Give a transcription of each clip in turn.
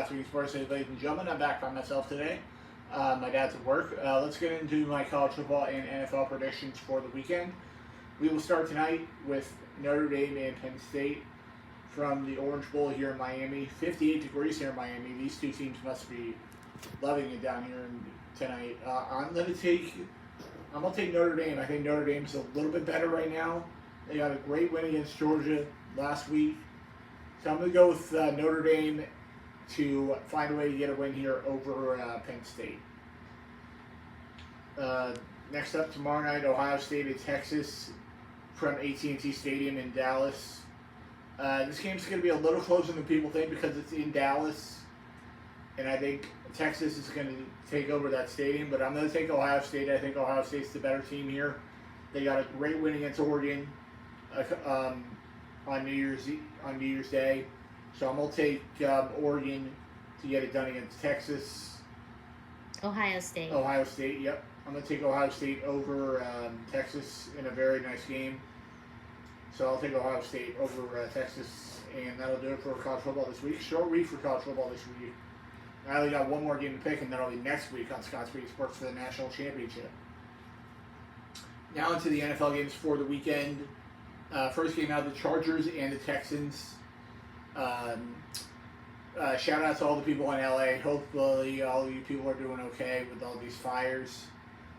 Scott's Reading Sports. Hey, ladies and gentlemen, I'm back by myself today. My dad's at work. Let's get into my college football and NFL predictions for the weekend. We will start tonight with Notre Dame and Penn State from the Orange Bowl here in Miami. 58 degrees here in Miami. These two teams must be loving it down here tonight. I'm gonna take Notre Dame. I think Notre Dame's a little bit better right now. They got a great win against Georgia last week. So I'm going to go with Notre Dame to find a way to get a win here over Penn State. Next up tomorrow night, Ohio State and Texas from AT&T Stadium in Dallas. This game's going to be a little closer than people think because it's in Dallas. And I think Texas is going to take over that stadium. But I'm going to take Ohio State. I think Ohio State's the better team here. They got a great win against Oregon on New Year's Day. So I'm going to take Oregon to get it done against Texas. Ohio State, yep. I'm going to take Ohio State over Texas in a very nice game. So I'll take Ohio State over Texas, and that'll do it for college football this week. Short week for college football this week. I only got one more game to pick, and that'll be next week on Scott's Reading Sports for the National Championship. Now into the NFL games for the weekend. First game out, the Chargers and the Texans. Shout out to all the people in LA. Hopefully all of you people are doing okay with all these fires.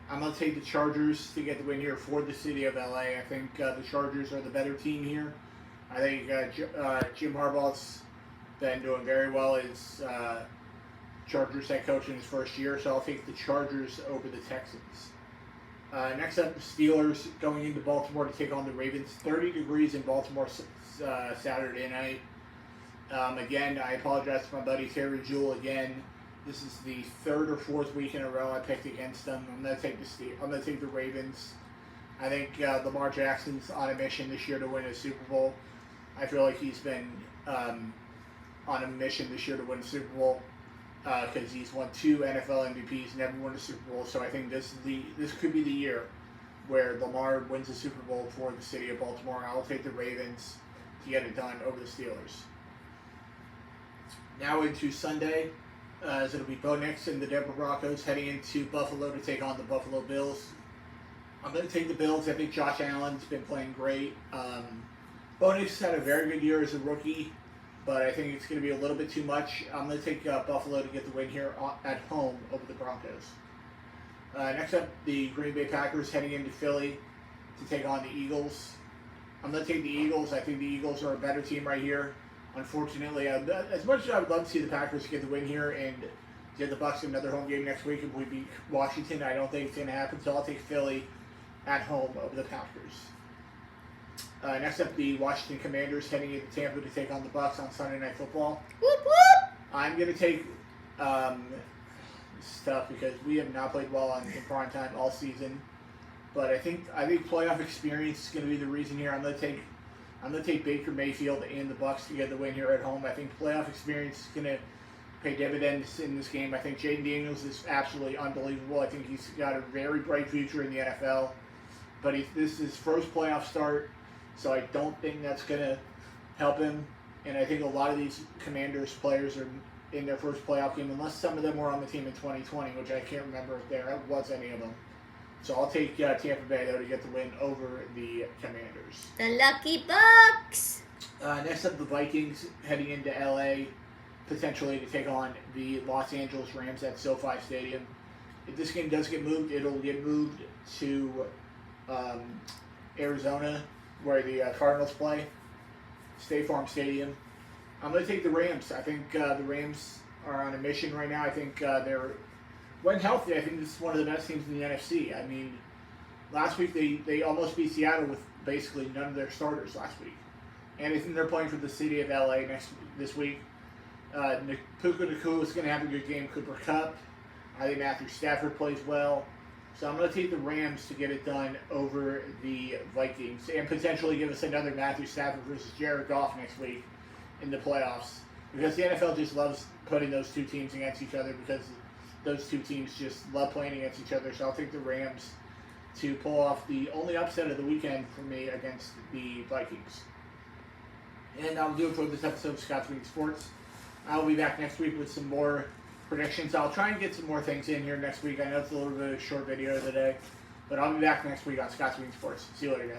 I'm going to take the Chargers to get the win here for the city of LA. I think the Chargers are the better team here. I think Jim Harbaugh's been doing very well as Chargers head coach in his first year, so I'll take the Chargers over the Texans. Next up, the Steelers going into Baltimore to take on the Ravens. 30 degrees in Baltimore Saturday night. Again, I apologize to my buddy Terry Jewell again. This is the third or fourth week in a row I picked against them. I'm going to take the Ravens. I think Lamar Jackson's on a mission this year to win a Super Bowl. I feel like he's been on a mission this year to win a Super Bowl. Because he's won 2 NFL MVPs, never won a Super Bowl. So I think this could be the year where Lamar wins a Super Bowl for the city of Baltimore. I'll take the Ravens to get it done over the Steelers. Now into Sunday, as it'll be Bo Nix and the Denver Broncos heading into Buffalo to take on the Buffalo Bills. I'm going to take the Bills. I think Josh Allen's been playing great. Bo Nix has had a very good year as a rookie. But I think it's going to be a little bit too much. I'm going to take Buffalo to get the win here at home over the Broncos. Next up, the Green Bay Packers heading into Philly to take on the Eagles. I'm going to take the Eagles. I think the Eagles are a better team right here. Unfortunately, as much as I would love to see the Packers get the win here and get the Bucs another home game next week if we beat Washington, I don't think it's going to happen. So I'll take Philly at home over the Packers. Next up, the Washington Commanders heading into Tampa to take on the Bucs on Sunday Night Football. Whoop whoop! I'm going to take stuff because we have not played well in prime time all season. But I think playoff experience is going to be the reason here. I'm going to take Baker Mayfield and the Bucs to get the win here at home. I think playoff experience is going to pay dividends in this game. I think Jaden Daniels is absolutely unbelievable. I think he's got a very bright future in the NFL. But this is his first playoff start. So I don't think that's going to help him. And I think a lot of these Commanders players are in their first playoff game, unless some of them were on the team in 2020, which I can't remember if there was any of them. So I'll take Tampa Bay, though, to get the win over the Commanders. The Lucky Bucks! Next up, the Vikings heading into L.A., potentially to take on the Los Angeles Rams at SoFi Stadium. If this game does get moved, it'll get moved to Arizona, where the Cardinals play, State Farm Stadium. I'm going to take the Rams. I think the Rams are on a mission right now. I think they're, when healthy, I think this is one of the best teams in the NFC. I mean, last week they almost beat Seattle with basically none of their starters last week. And I think they're playing for the city of LA this week. Puka Nacua is going to have a good game. Cooper Kupp. I think Matthew Stafford plays well. So I'm going to take the Rams to get it done over the Vikings and potentially give us another Matthew Stafford versus Jared Goff next week in the playoffs. Because the NFL just loves putting those two teams against each other because those two teams just love playing against each other. So I'll take the Rams to pull off the only upset of the weekend for me against the Vikings. And I'll do it for this episode of Scott's Reading Sports. I'll be back next week with some more predictions. I'll try and get some more things in here next week. I know it's a little bit of a short video today, but I'll be back next week on Scott's Green Sports. See you later, guys.